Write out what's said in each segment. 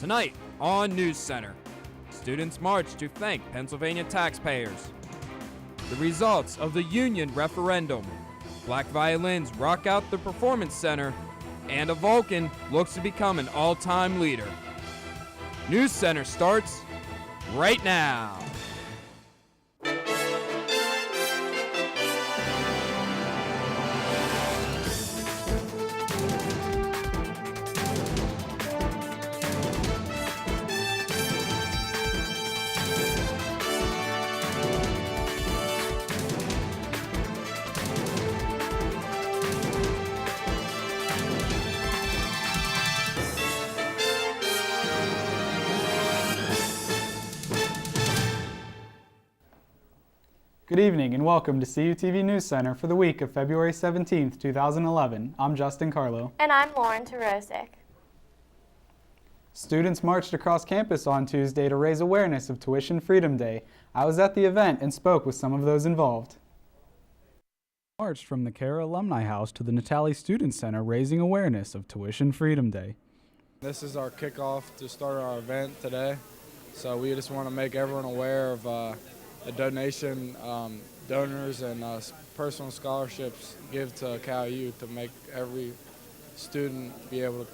Tonight on News Center, students march to thank Pennsylvania taxpayers. The results of the union referendum. Black violins rock out the performance center, and a Vulcan looks to become an all-time leader. News Center starts right now. Good evening and welcome to CUTV Newscenter for the week of February 17th, 2011. I'm Justin Carlo. And I'm Lauren Tarosic. Students marched across campus on Tuesday to raise awareness of Tuition Freedom Day. I was at the event and spoke with some of those involved. Marched from the Cara Alumni House to the Natali Student Center raising awareness of Tuition Freedom Day. This is our kickoff to start our event today. So we just want to make everyone aware of the donation donors and personal scholarships give to CalU to make every student be able to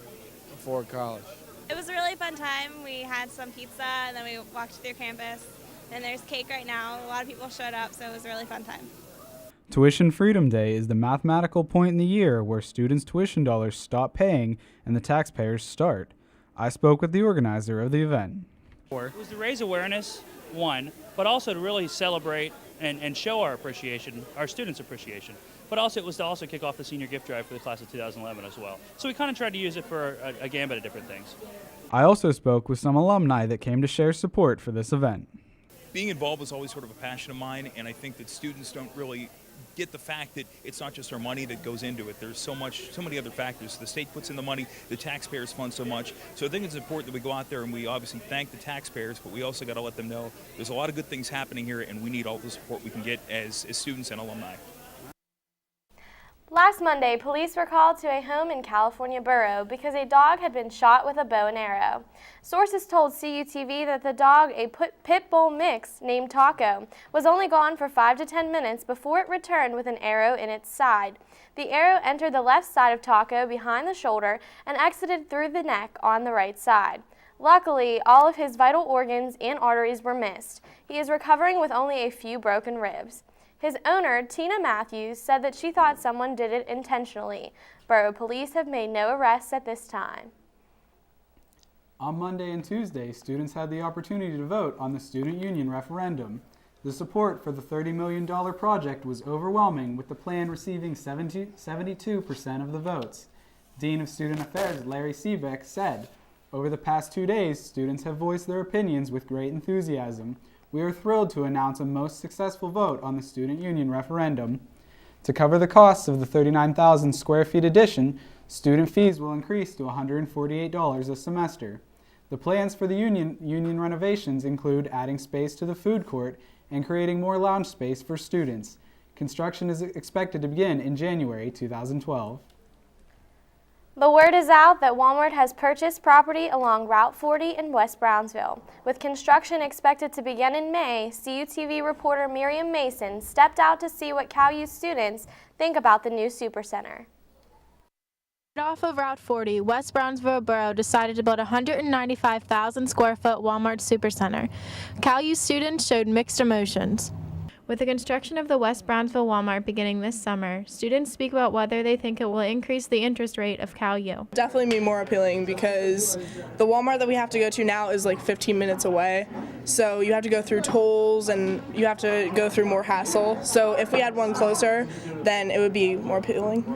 afford college. It was a really fun time. We had some pizza and then we walked through campus, and there's cake right now. A lot of people showed up, so it was a really fun time. Tuition Freedom Day is the mathematical point in the year where students' tuition dollars stop paying and the taxpayers start. I spoke with the organizer of the event. It was to raise awareness, one, but also to really celebrate and show our appreciation, our students' appreciation. But also it was to also kick off the senior gift drive for the class of 2011 as well. So we kind of tried to use it for a gambit of different things. I also spoke with some alumni that came to share support for this event. Being involved was always sort of a passion of mine, and I think that students don't really get the fact that it's not just our money that goes into it. There's so many other factors. The state puts in the money, the taxpayers fund so much. So I think it's important that we go out there and we obviously thank the taxpayers, but we also got to let them know there's a lot of good things happening here, and we need all the support we can get as students and alumni. Last Monday, police were called to a home in California Borough because a dog had been shot with a bow and arrow. Sources told CUTV that the dog, a pit bull mix named Taco, was only gone for 5 to 10 minutes before it returned with an arrow in its side. The arrow entered the left side of Taco behind the shoulder and exited through the neck on the right side. Luckily, all of his vital organs and arteries were missed. He is recovering with only a few broken ribs. His owner, Tina Matthews, said that she thought someone did it intentionally. Borough police have made no arrests at this time. On Monday and Tuesday, students had the opportunity to vote on the student union referendum. The support for the $30 million project was overwhelming, with the plan receiving 72% of the votes. Dean of Student Affairs Larry Seebeck said, "Over the past 2 days, students have voiced their opinions with great enthusiasm. We are thrilled to announce a most successful vote on the student union referendum. To cover the costs of the 39,000 square feet addition, student fees will increase to $148 a semester. The plans for the union renovations include adding space to the food court and creating more lounge space for students. Construction is expected to begin in January 2012. The word is out that Walmart has purchased property along Route 40 in West Brownsville. With construction expected to begin in May, CUTV reporter Miriam Mason stepped out to see what CalU students think about the new supercenter. Off of Route 40, West Brownsville Borough decided to build a 195,000 square foot Walmart supercenter. CalU students showed mixed emotions. With the construction of the West Brownsville Walmart beginning this summer, students speak about whether they think it will increase the interest rate of CalU. Definitely be more appealing because the Walmart that we have to go to now is like 15 minutes away. So you have to go through tolls and you have to go through more hassle. So if we had one closer, then it would be more appealing.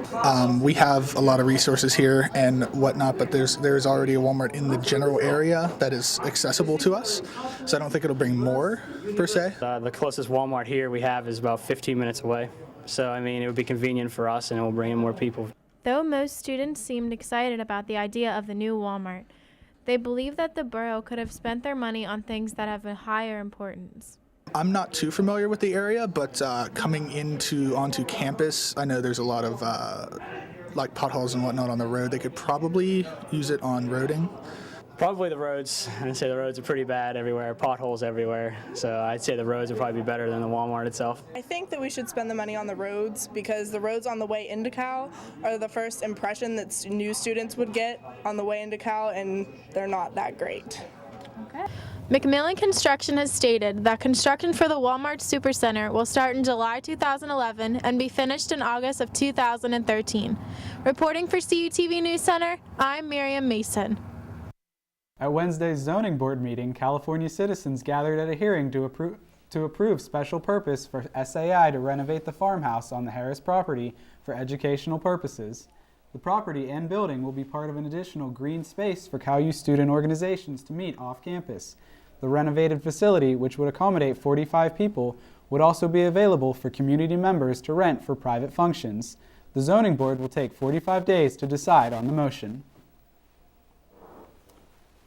We have a lot of resources here and whatnot, but there's already a Walmart in the general area that is accessible to us. So I don't think it'll bring more per se. The closest Walmart here we have is about 15 minutes away. So, I mean, it would be convenient for us and it will bring in more people. Though most students seemed excited about the idea of the new Walmart, they believe that the borough could have spent their money on things that have a higher importance. I'm not too familiar with the area, but coming onto campus, I know there's a lot of like potholes and whatnot on the road. They could probably use it on roading. Probably the roads. I'd say the roads are pretty bad everywhere, potholes everywhere. So I'd say the roads would probably be better than the Walmart itself. I think that we should spend the money on the roads because the roads on the way into Cal are the first impression that new students would get on the way into Cal, and they're not that great. Okay. McMillan Construction has stated that construction for the Walmart Supercenter will start in July 2011 and be finished in August of 2013. Reporting for CUTV Newscenter, I'm Miriam Mason. At Wednesday's zoning board meeting, California citizens gathered at a hearing to approve special purpose for SAI to renovate the farmhouse on the Harris property for educational purposes. The property and building will be part of an additional green space for Cal U student organizations to meet off campus. The renovated facility, which would accommodate 45 people, would also be available for community members to rent for private functions. The zoning board will take 45 days to decide on the motion.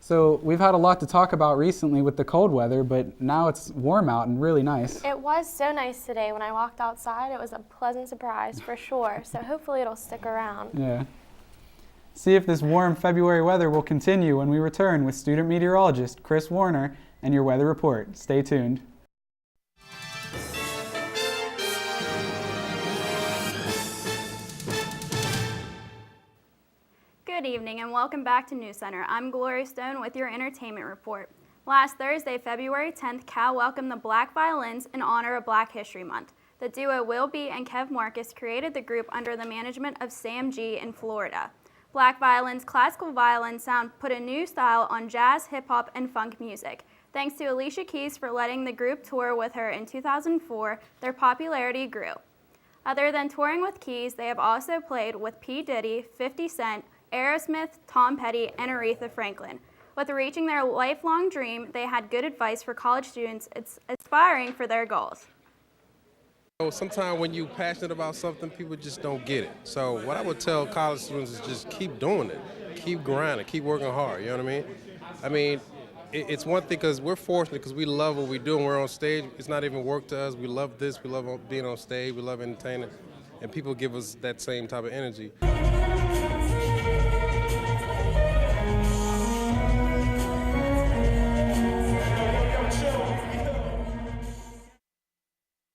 So we've had a lot to talk about recently with the cold weather, but now it's warm out and really nice. It was so nice today when I walked outside. It was a pleasant surprise for sure. So hopefully it'll stick around. Yeah. See if this warm February weather will continue when we return with student meteorologist Chris Warner and your weather report. Stay tuned. Good evening and welcome back to News Center. I'm Gloria Stone with your entertainment report. Last Thursday, February 10th, Cal welcomed the Black Violins in honor of Black History Month. The duo Will B and Kev Marcus created the group under the management of Sam G in Florida. Black Violin's classical violin sound put a new style on jazz, hip-hop, and funk music. Thanks to Alicia Keys for letting the group tour with her in 2004, their popularity grew. Other than touring with Keys, they have also played with P. Diddy, 50 Cent, Aerosmith, Tom Petty, and Aretha Franklin. With reaching their lifelong dream, they had good advice for college students aspiring for their goals. Sometimes when you're passionate about something, people just don't get it. So what I would tell college students is just keep doing it, keep grinding, keep working hard, you know what I mean? I mean, it's one thing because we're fortunate because we love what we do and we're on stage. It's not even work to us. We love this, we love being on stage, we love entertaining, and people give us that same type of energy.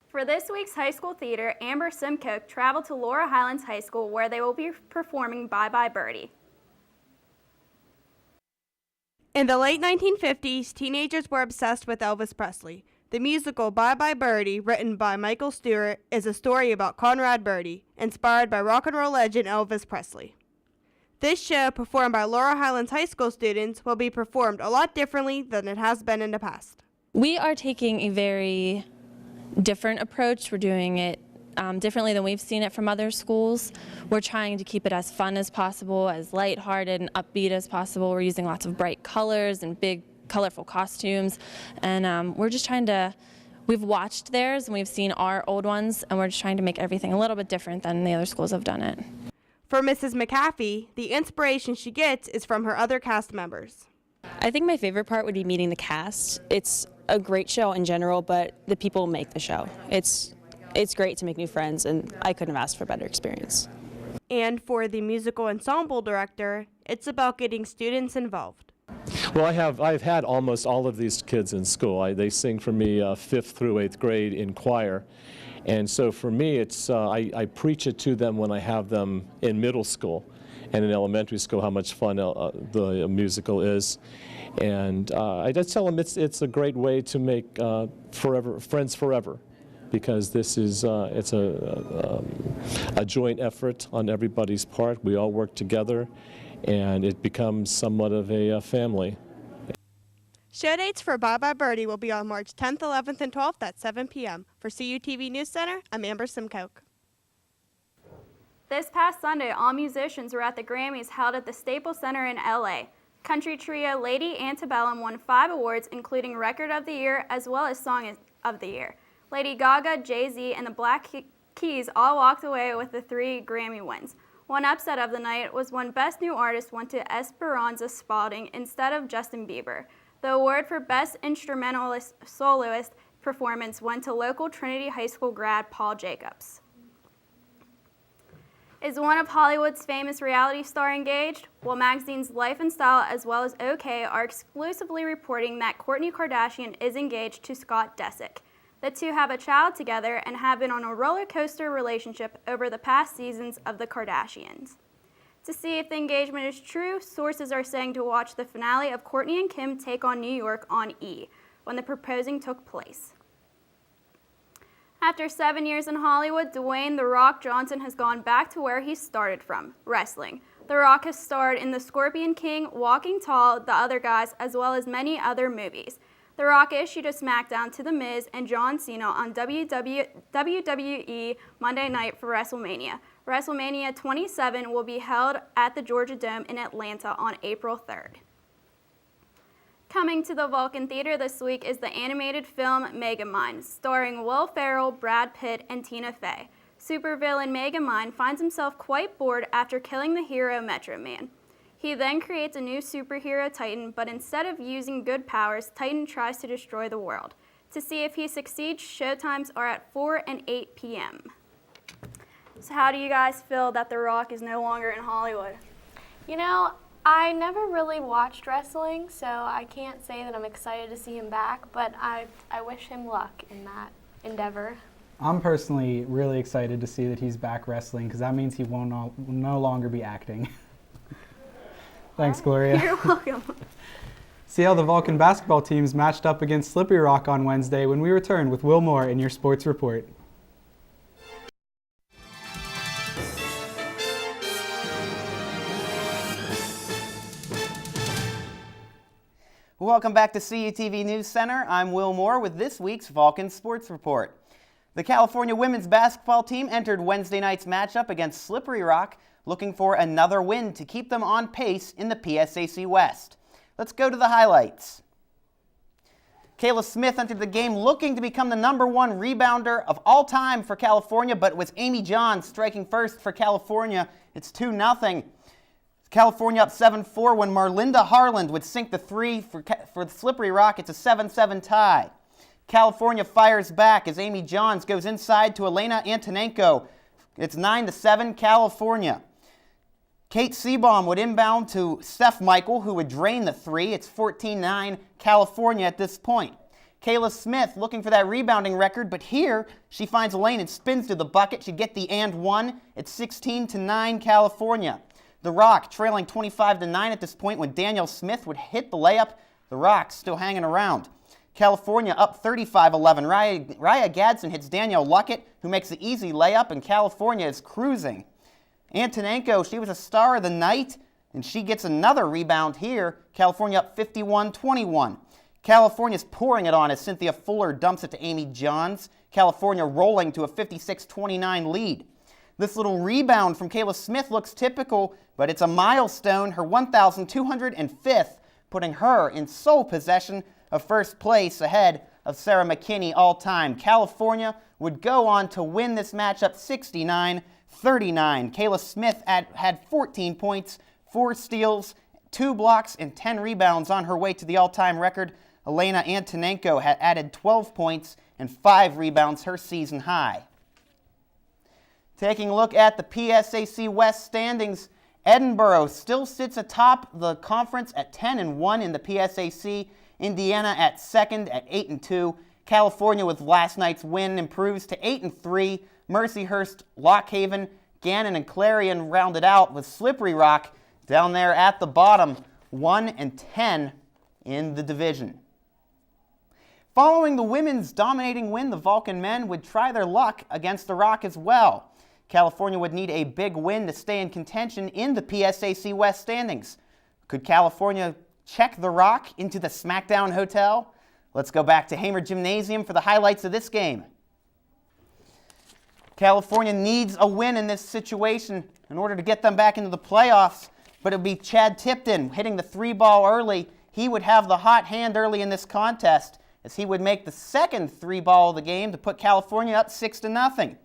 For this week's high school theater, Amber Simcoe traveled to Laurel Highlands High School where they will be performing Bye Bye Birdie. In the late 1950s, teenagers were obsessed with Elvis Presley. The musical Bye Bye Birdie, written by Michael Stewart, is a story about Conrad Birdie, inspired by rock and roll legend Elvis Presley. This show, performed by Laurel Highlands High School students, will be performed a lot differently than it has been in the past. We are taking a very different approach. We're doing it differently than we've seen it from other schools. We're trying to keep it as fun as possible, as lighthearted and upbeat as possible. We're using lots of bright colors and big, colorful costumes, and we're just trying to, we've watched theirs and we've seen our old ones, and we're just trying to make everything a little bit different than the other schools have done it. For Mrs. McAfee, the inspiration she gets is from her other cast members. I think my favorite part would be meeting the cast. It's a great show in general, but the people make the show. It's great to make new friends, and I couldn't have asked for a better experience. And for the musical ensemble director, it's about getting students involved. Well, I've had almost all of these kids in school. They sing for me 5th through 8th grade in choir. And so for me, it's I preach it to them when I have them in middle school and in elementary school how much fun the musical is. And I just tell them it's a great way to make friends forever, because this is it's a joint effort on everybody's part. We all work together, and it becomes somewhat of a family. Show dates for Bye Bye Birdie will be on March 10th, 11th, and 12th at 7 p.m. For CUTV News Center, I'm Amber Simcoe. This past Sunday, all musicians were at the Grammys held at the Staples Center in LA. Country trio Lady Antebellum won 5 awards, including Record of the Year as well as Song of the Year. Lady Gaga, Jay-Z, and the Black Keys all walked away with the 3 Grammy wins. One upset of the night was when Best New Artist went to Esperanza Spalding instead of Justin Bieber. The award for Best Instrumentalist Soloist Performance went to local Trinity High School grad Paul Jacobs. Is one of Hollywood's famous reality star engaged? Well, magazines Life and Style as well as OK are exclusively reporting that Kourtney Kardashian is engaged to Scott Disick. The two have a child together and have been on a roller coaster relationship over the past seasons of the Kardashians. To see if the engagement is true, sources are saying to watch the finale of Kourtney and Kim Take on New York on E! When the proposing took place. After 7 years in Hollywood, Dwayne "The Rock" Johnson has gone back to where he started from, wrestling. The Rock has starred in The Scorpion King, Walking Tall, The Other Guys, as well as many other movies. The Rock issued a smackdown to The Miz and John Cena on WWE Monday night for WrestleMania. WrestleMania 27 will be held at the Georgia Dome in Atlanta on April 3rd. Coming to the Vulcan Theater this week is the animated film Megamind, starring Will Ferrell, Brad Pitt, and Tina Fey. Supervillain Megamind finds himself quite bored after killing the hero Metro Man. He then creates a new superhero Titan, but instead of using good powers, Titan tries to destroy the world. To see if he succeeds, showtimes are at 4 and 8 p.m. So how do you guys feel that The Rock is no longer in Hollywood? You know, I never really watched wrestling, so I can't say that I'm excited to see him back, but I wish him luck in that endeavor. I'm personally really excited to see that he's back wrestling because that means he will no longer be acting. Thanks, Gloria. You're welcome. See how the Vulcan basketball teams matched up against Slippery Rock on Wednesday when we return with Will Moore in your sports report. Welcome back to CUTV Newscenter. I'm Will Moore with this week's Vulcan Sports Report. The California women's basketball team entered Wednesday night's matchup against Slippery Rock, looking for another win to keep them on pace in the PSAC West. Let's go to the highlights. Kayla Smith entered the game looking to become the #1 rebounder of all time for California, but it was Amy Johns striking first for California. It's 2-0. California up 7-4 when Marlinda Harland would sink the three for the Slippery Rock. It's a 7-7 tie. California fires back as Amy Johns goes inside to Elena Antonenko. It's 9-7 California. Kate Seabaum would inbound to Steph Michael, who would drain the three. It's 14-9 California at this point. Kayla Smith looking for that rebounding record, but here she finds a lane and spins to the bucket. She'd get the and one. It's 16-9 California. The Rock trailing 25-9 at this point when Danielle Smith would hit the layup. The Rock still hanging around. California up 35-11. Raya Gadsden hits Danielle Luckett, who makes the easy layup, and California is cruising. Antonenko, she was a star of the night, and she gets another rebound here. California up 51-21. California's pouring it on as Cynthia Fuller dumps it to Amy Johns. California rolling to a 56-29 lead. This little rebound from Kayla Smith looks typical, but it's a milestone, her 1,205th, putting her in sole possession of first place ahead of Sarah McKinney all-time. California would go on to win this matchup 69-39. Kayla Smith had 14 points, 4 steals, 2 blocks, and 10 rebounds on her way to the all-time record. Elena Antonenko had added 12 points and 5 rebounds, her season high. Taking a look at the PSAC West standings, Edinburgh still sits atop the conference at 10-1 in the PSAC. Indiana at second at 8-2. California with last night's win improves to 8-3. Mercyhurst, Lock Haven, Gannon, and Clarion rounded out with Slippery Rock down there at the bottom, 1-10 in the division. Following the women's dominating win, the Vulcan men would try their luck against the Rock as well. California would need a big win to stay in contention in the PSAC West standings. Could California check the Rock into the SmackDown Hotel? Let's go back to Hamer Gymnasium for the highlights of this game. California needs a win in this situation in order to get them back into the playoffs, but it would be Chad Tipton hitting the 3-ball early. He would have the hot hand early in this contest as he would make the second 3-ball of the game to put California up 6-0.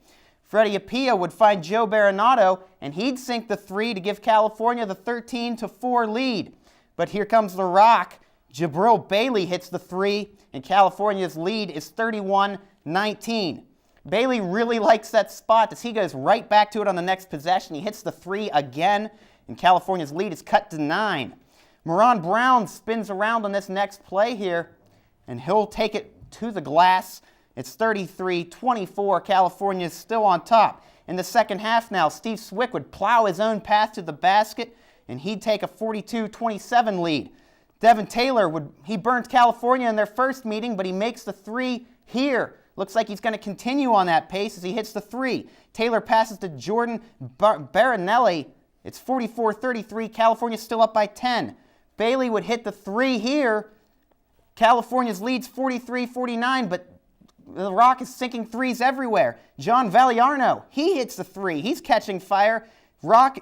Freddie Apia would find Joe Baronato, and he'd sink the 3 to give California the 13-4 lead. But here comes the Rock. Jabril Bailey hits the 3, and California's lead is 31-19. Bailey really likes that spot as he goes right back to it on the next possession. He hits the 3 again, and California's lead is cut to 9. Moran Brown spins around on this next play here, and he'll take it to the glass. It's 33-24. California is still on top. In the second half now, Steve Swick would plow his own path to the basket, and he'd take a 42-27 lead. Devin Taylor he burned California in their first meeting, but he makes the 3 here. Looks like he's going to continue on that pace as he hits the 3. Taylor passes to Jordan Barinelli. It's 44-33. California still up by 10. Bailey would hit the 3 here. California's lead's 43-49, but the Rock is sinking 3s everywhere. John Valiarno, he hits the 3. He's catching fire. Rock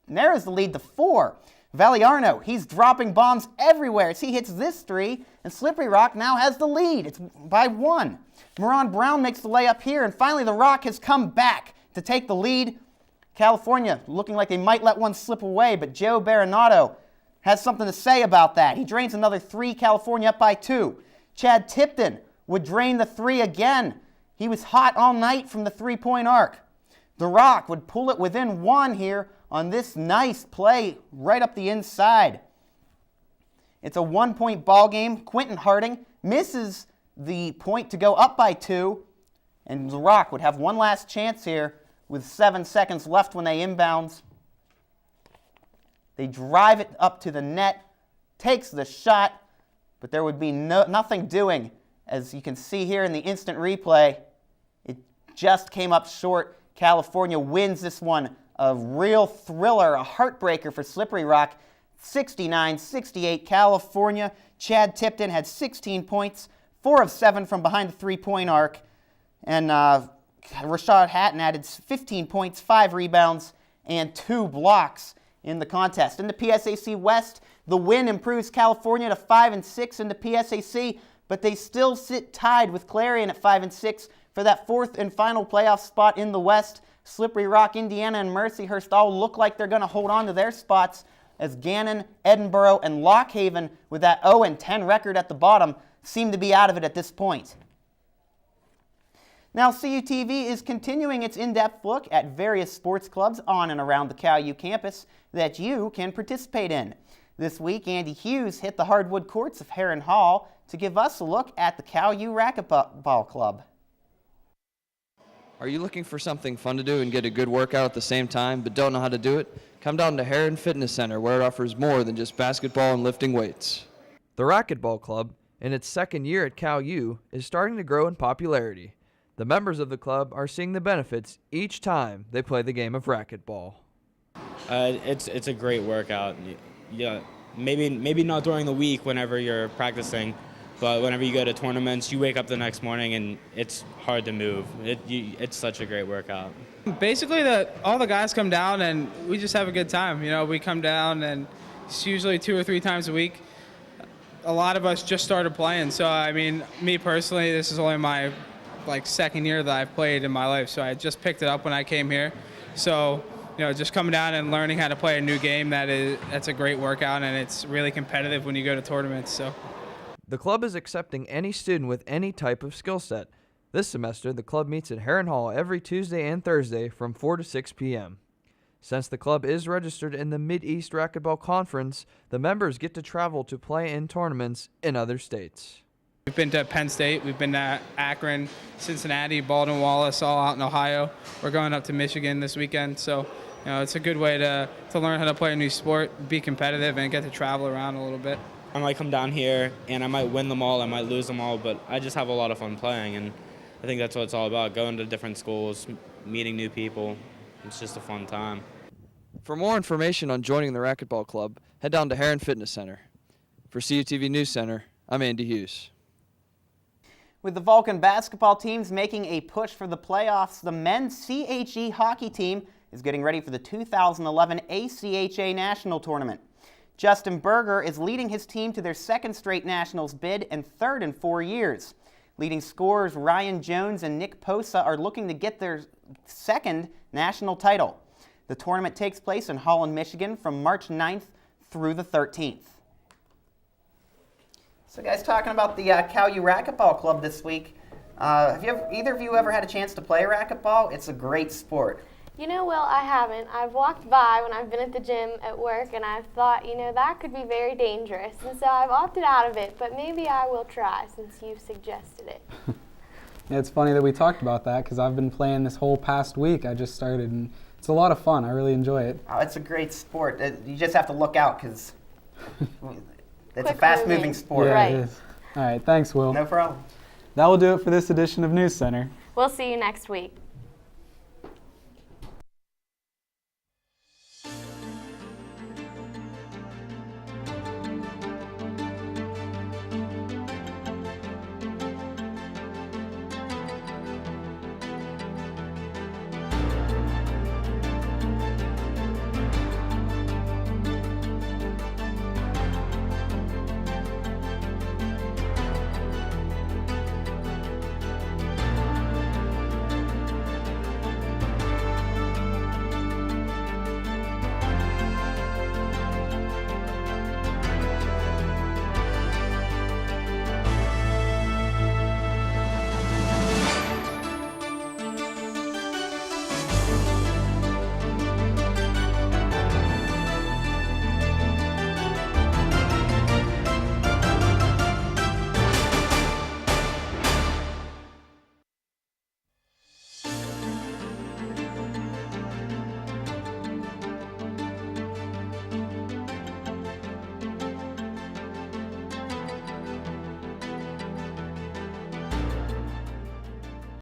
narrows the lead to 4. Valiarno, he's dropping bombs everywhere as he hits this 3, and Slippery Rock now has the lead. It's by 1. Moran Brown makes the layup here, and finally the Rock has come back to take the lead. California looking like they might let one slip away, but Joe Baronato has something to say about that. He drains another 3, California up by 2. Chad Tipton would drain the 3 again. He was hot all night from the 3-point arc. The Rock would pull it within 1 here on this nice play right up the inside. It's a 1-point ball game. Quentin Harding misses the point to go up by 2, and the Rock would have one last chance here with 7 seconds left when they inbounds. They drive it up to the net, takes the shot, but there would be nothing doing. As you can see here in the instant replay, it just came up short. California wins this one. A real thriller, a heartbreaker for Slippery Rock. 69-68 California. Chad Tipton had 16 points, 4 of 7 from behind the 3-point arc. And Rashad Hatton added 15 points, 5 rebounds, and 2 blocks in the contest. In the PSAC West, the win improves California to 5-6 in the PSAC, but they still sit tied with Clarion at 5-6 for that 4th and final playoff spot in the West. Slippery Rock, Indiana, and Mercyhurst all look like they're going to hold on to their spots as Gannon, Edinboro, and Lock Haven, with that 0-10 record at the bottom, seem to be out of it at this point. Now, CUTV is continuing its in-depth look at various sports clubs on and around the CalU campus that you can participate in. This week, Andy Hughes hit the hardwood courts of Heron Hall to give us a look at the CalU Racquetball Club. Are you looking for something fun to do and get a good workout at the same time but don't know how to do it? Come down to Heron Fitness Center, where it offers more than just basketball and lifting weights. The Racquetball Club, in its second year at CalU, is starting to grow in popularity. The members of the club are seeing the benefits each time they play the game of racquetball. It's a great workout. Yeah, maybe not during the week whenever you're practicing, but whenever you go to tournaments, you wake up the next morning and it's hard to move. It's such a great workout. Basically, all the guys come down and we just have a good time. You know, we come down and it's usually 2 or 3 times a week. A lot of us just started playing, so I mean, me personally, this is only my second year that I've played in my life, so I just picked it up when I came here. So, you know, just coming down and learning how to play a new game, that's a great workout, and it's really competitive when you go to tournaments. So, the club is accepting any student with any type of skill set. This semester, the club meets at Heron Hall every Tuesday and Thursday from 4 to 6 p.m. Since the club is registered in the Mid-East Racquetball Conference, the members get to travel to play in tournaments in other states. We've been to Penn State, we've been to Akron, Cincinnati, Baldwin Wallace, all out in Ohio. We're going up to Michigan this weekend, so you know, it's a good way to learn how to play a new sport, be competitive, and get to travel around a little bit. I might come down here and I might win them all, I might lose them all, but I just have a lot of fun playing, and I think that's what it's all about, going to different schools, meeting new people. It's just a fun time. For more information on joining the Racquetball Club, head down to Heron Fitness Center. For CUTV Newscenter, I'm Andy Hughes. With the Vulcan basketball teams making a push for the playoffs, the men's CHE hockey team is getting ready for the 2011 ACHA National Tournament. Justin Berger is leading his team to their second straight Nationals bid and third in 4 years. Leading scorers Ryan Jones and Nick Posa are looking to get their second national title. The tournament takes place in Holland, Michigan from March 9th through the 13th. So guys, talking about the CalU Racquetball Club this week, Have either of you ever had a chance to play racquetball? It's a great sport. You know, Will, I haven't. I've walked by when I've been at the gym at work, and I've thought, you know, that could be very dangerous. And so I've opted out of it, but maybe I will try since you've suggested it. Yeah, it's funny that we talked about that because I've been playing this whole past week. I just started, and it's a lot of fun. I really enjoy it. Oh, it's a great sport. You just have to look out because it's a fast-moving sport. Yeah, it is. All right, thanks, Will. No problem. That will do it for this edition of News Center. We'll see you next week.